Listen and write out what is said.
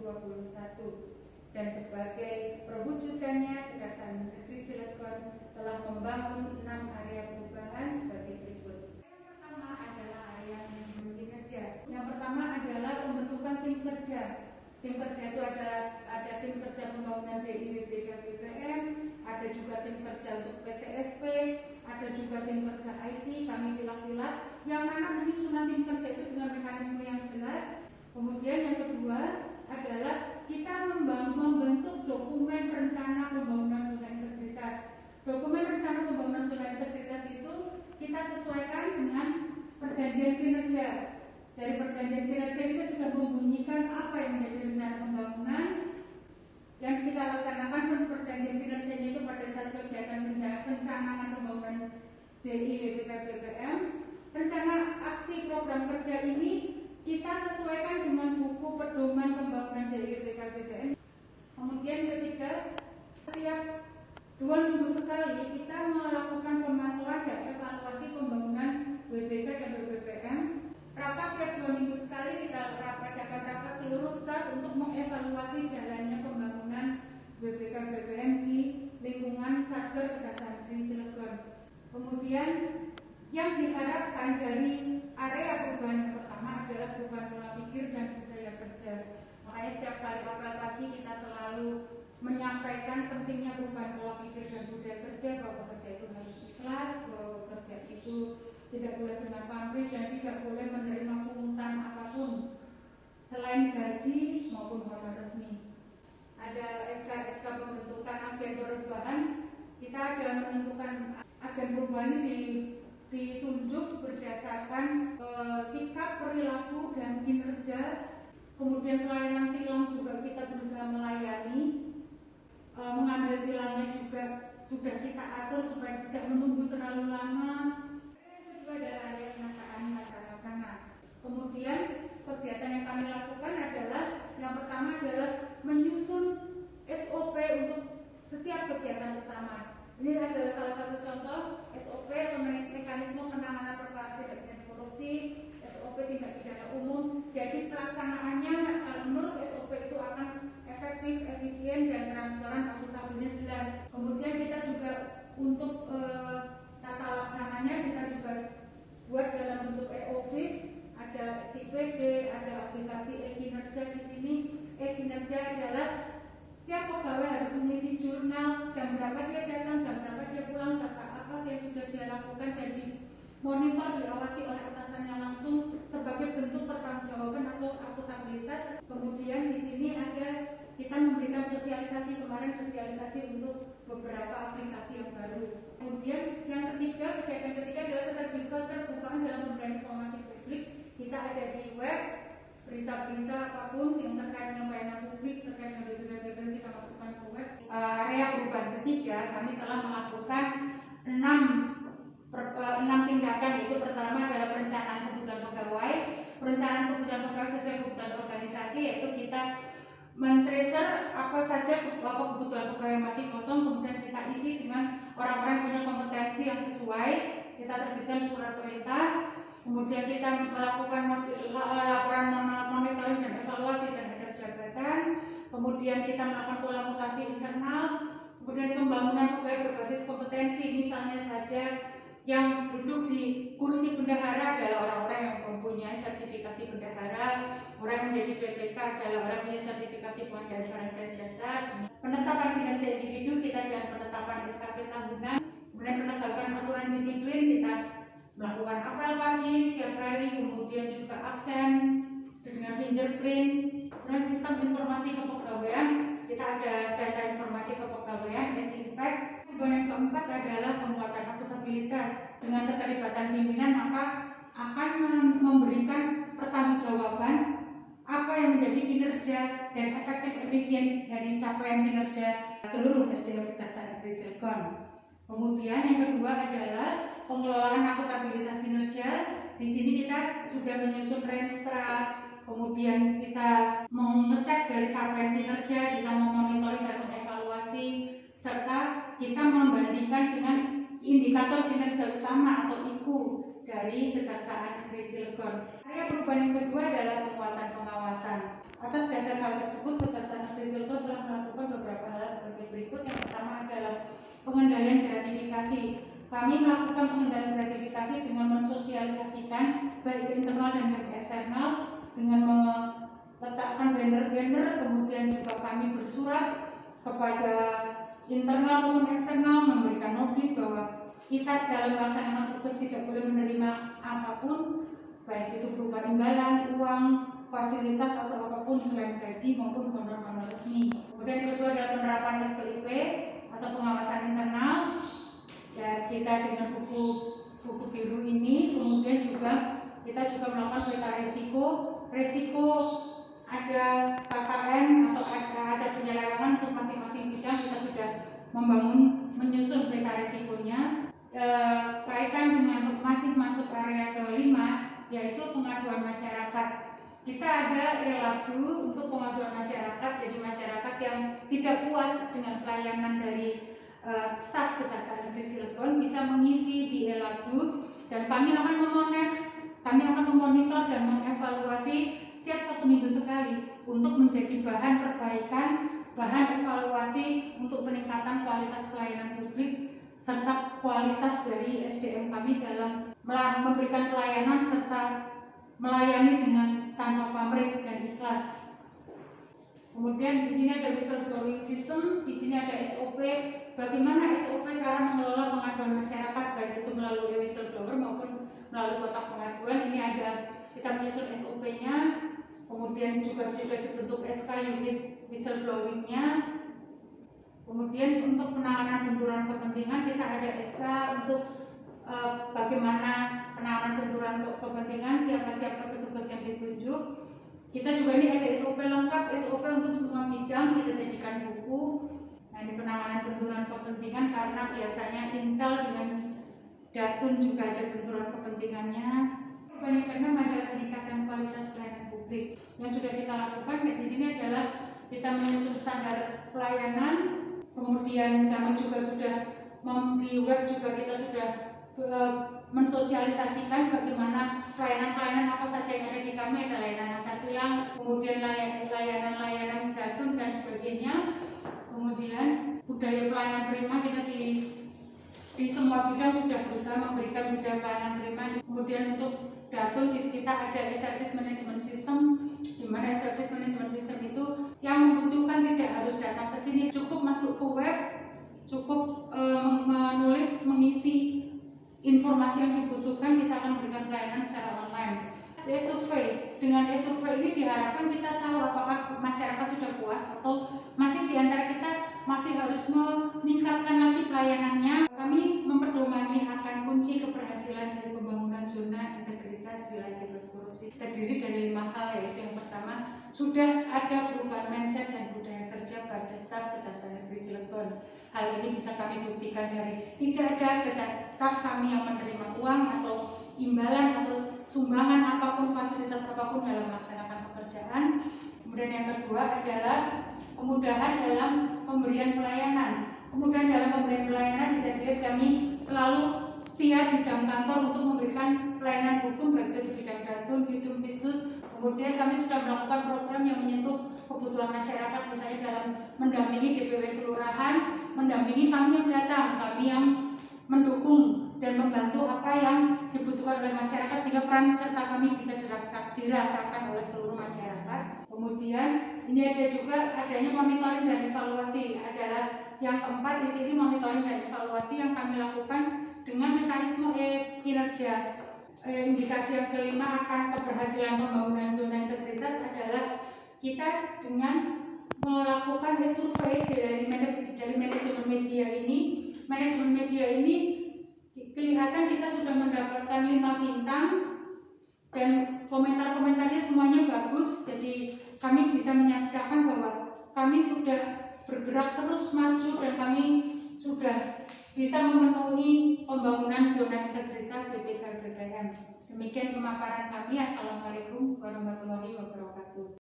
2021. Dan sebagai perwujudannya, Kejaksaan Negeri Cilegon telah membangun 6 area perubahan sebagai berikut. Yang pertama adalah area manajemen kinerja. Yang pertama adalah pembentukan tim kerja. Tim kerja itu ada tim kerja pembangunan CIWBK BPM, ada juga tim kerja untuk PTSP, ada juga tim kerja IT, kami pilah-pilah, yang mana penyusunan tim kerja itu dengan mekanisme yang jelas. Kemudian yang kedua adalah kita membentuk dokumen rencana pembangunan zona integritas. Dokumen rencana pembangunan zona integritas itu kita sesuaikan dengan perjanjian kinerja. Dari perjanjian kinerja kita sudah membunyikan apa yang menjadi rencana pembangunan yang kita laksanakan. Perjanjian kinerjanya itu pada saat kegiatan pencanangan pembangunan CIWBK BPM. Rencana aksi program kerja ini kita sesuaikan dengan buku pedoman pembangunan CIWBK BPM. Kemudian ketiga, setiap 2 minggu sekali kita melakukan pemantauan dan evaluasi pembangunan WBK dan WBPM. Rapat tiap 2 minggu sekali kita adakan rapat seluruh staf untuk mengevaluasi jalannya pembangunan WBK BPM di lingkungan Satker Kejaksaan Negeri Cilegon. Kemudian yang diharapkan dari area perubahan yang pertama adalah perubahan pola pikir dan budaya kerja. Makanya setiap kali apel pagi kita selalu menyampaikan pentingnya perubahan pola pikir dan budaya kerja, bahwa kerja itu harus ikhlas, bahwa kerja itu tidak boleh dengan pamrih dan tidak boleh menerima pungutan apapun selain gaji maupun honor resmi. Ada SK pembentukan agen perubahan. Kita ada menentukan agen perubahan ini ditunjuk berdasarkan sikap, perilaku, dan kinerja. Kemudian pelayanan tilang juga kita berusaha melayani. Mengambil tilangnya juga sudah kita atur supaya tidak menunggu terlalu lama. Yang kedua adalah area penataan tata laksana. Kemudian kegiatan yang kami lakukan adalah yang pertama adalah menyusun SOP untuk setiap kegiatan utama. Ini adalah salah satu contoh SOP atau mekanisme penanganan perkara tindak pidana korupsi, SOP tindak pidana umum. Jadi pelaksanaannya menurut SOP itu akan efektif, efisien, dan transparan, akutabelnya jelas. Kemudian kita juga untuk tata laksananya kita juga buat dalam bentuk e-office, ada SIPD, ada aplikasi e-kinerja di sini. E-kinerja adalah setiap pegawai harus mengisi jurnal, jam berapa dia datang, jam berapa dia pulang, serta apa yang sudah dia lakukan, dan dimonitor, diawasi oleh atasannya langsung sebagai bentuk pertanggungjawaban atau akuntabilitas. Kemudian di sini ada kita memberikan sosialisasi, kemarin sosialisasi untuk beberapa aplikasi yang baru. Kemudian yang ketiga, kegiatan ketiga adalah keterbukaan dalam pemberian informasi publik. Kita ada di web, berita-berita apapun yang terkait dengan pelayanan publik, terkait dengan BPKB kita masukkan ke web. Area perubahan ketiga, kami telah melakukan 6 tindakan, yaitu pertama adalah perencanaan kebutuhan pegawai. Perencanaan kebutuhan pegawai sesuai kebutuhan organisasi, yaitu kita men-tracer apa saja kebutuhan pegawai yang masih kosong, kemudian kita isi dengan orang-orang yang punya kompetensi yang sesuai. Kita terbitkan surat perintah. Kemudian kita melakukan laporan monitoring dan evaluasi terhadap jabatan. Kemudian kita melakukan pola mutasi internal. Kemudian pembangunan pegawai berbasis kompetensi, misalnya saja yang duduk di kursi bendahara adalah orang-orang yang mempunyai sertifikasi bendahara. Orang yang menjadi PPK adalah orang yang punya sertifikasi pengadaan barang dan jasa. Penetapan kinerja individu kita dengan penetapan SKP tahunan. Kemudian penegakan aturan disiplin kita melakukan apel pagi setiap hari, kemudian juga absen dengan fingerprint. Kemudian sistem informasi kepegawaian, kita ada data informasi kepegawaian, S-Impact. Yang keempat adalah penguatan akuntabilitas. Dengan keterlibatan pimpinan maka akan memberikan pertanggungjawaban apa yang menjadi kinerja dan efektif efisien dari capaian kinerja seluruh SDM Kejaksaan Negeri Cilegon. Kemudian yang kedua adalah pengelolaan akuntabilitas kinerja. Di sini kita sudah menyusun renstra, kemudian kita mengecek dari capaian kinerja, kita memonitoring dan mengevaluasi, serta kita membandingkan dengan indikator kinerja utama atau IKU dari Kejaksaan Negeri Cilegon. Area perubahan yang kedua adalah penguatan pengawasan. Atas dasar hal tersebut gender-gender. Kemudian juga kami bersurat kepada internal maupun eksternal memberikan notis bahwa kita dalam melaksanakan tugas tidak boleh menerima apapun, baik itu berupa imbalan, uang, fasilitas atau apapun selain gaji maupun honor-honor resmi. Kemudian yang kedua adalah penerapan SPIP atau pengawasan internal. Ya, kita dengan buku biru ini, kemudian juga kita juga melakukan peta resiko ada KKN atau ada penyelewengan untuk masing-masing bidang. Kita sudah menyusun peta resikonya. Kaitan dengan masih masuk area kelima, yaitu pengaduan masyarakat. Kita ada Eladu untuk pengaduan masyarakat, jadi masyarakat yang tidak puas dengan pelayanan dari staf Kejaksaan Negeri Cilegon bisa mengisi di Eladu, dan kami akan memonitor dan mengevaluasi setiap 1 minggu sekali untuk menjadi bahan perbaikan, bahan evaluasi untuk peningkatan kualitas pelayanan publik serta kualitas dari SDM kami dalam memberikan pelayanan serta melayani dengan tanpa pamrih dan ikhlas. Kemudian di sini ada whistleblowing system, di sini ada SOP. Bagaimana SOP cara mengelola pengaduan masyarakat, baik itu melalui whistleblower maupun melalui kotak pengaduan. Ini ada kita menyusun SOP-nya. Kemudian juga sudah dibentuk SK unit whistleblowing-nya. Kemudian untuk penanganan benturan kepentingan kita ada SK untuk bagaimana penanganan benturan kepentingan, siapa petugas yang ditunjuk. Kita juga ini ada SOP lengkap, SOP untuk semua bidang kita jadikan buku. Nah, ini penanganan benturan kepentingan karena biasanya Intel dengan Datun juga ada benturan kepentingannya. Yang keenam adalah peningkatan kualitas pelayanan publik. Yang sudah kita lakukan di sini adalah kita menyusun standar pelayanan. Kemudian kami juga sudah di web juga kita sudah mensosialisasikan bagaimana pelayanan-pelayanan apa saja yang ada di kami, ada layanan angkat tilang, kemudian layanan-layanan Datun dan sebagainya. Kemudian budaya pelayanan prima kita di semua bidang sudah berusaha memberikan budaya pelayanan prima. Kemudian untuk Datun di kita ada service management system, di mana service management system itu yang membutuhkan tidak harus datang ke sini, cukup masuk ke web, cukup menulis, mengisi informasi yang dibutuhkan, kita akan berikan pelayanan secara online. E-survey, dengan e-survey ini diharapkan kita tahu apakah masyarakat sudah puas atau masih di antara kita masih harus meningkatkan lagi pelayanannya. Kami memperdomani akan kunci keberhasilan dari pembangunan zona integritas wilayah bebas korupsi. Terdiri dari 5 hal, yaitu yang pertama, sudah ada perubahan mindset dan budaya kerja pada staf Kejaksaan Negeri Cilegon. Hal ini bisa kami buktikan dari tidak ada staf kami yang menerima uang atau imbalan atau sumbangan apapun, fasilitas apapun dalam melaksanakan pekerjaan. Kemudian yang kedua adalah kemudahan dalam pemberian pelayanan. Kemudian dalam pemberian pelayanan bisa dilihat kami selalu setia di jam kantor untuk memberikan pelayanan hukum, baik itu di bidang Datun, Bidum, Bitsus. Kemudian kami sudah melakukan program yang menyentuh kebutuhan masyarakat, misalnya dalam mendampingi DPW kelurahan, mendampingi kami yang datang, kami yang mendukung dan membantu apa yang dibutuhkan oleh masyarakat sehingga peran serta kami bisa dirasakan oleh seluruh masyarakat. Kemudian ini ada juga adanya monitoring dan evaluasi. Adalah yang keempat di sini, monitoring dan evaluasi yang kami lakukan dengan mekanisme kinerja. Indikasi yang kelima akan keberhasilan pembangunan zona integritas adalah kita dengan melakukan survei dari manajemen media ini. Manajemen media ini kelihatan kita sudah mendapatkan 5 bintang dan komentar-komentarnya semuanya bagus. Jadi kami bisa menyatakan bahwa kami sudah bergerak terus maju dan kami sudah bisa memenuhi pembangunan zona integritas WPK BPM. Demikian pemaparan kami. Assalamualaikum warahmatullahi wabarakatuh.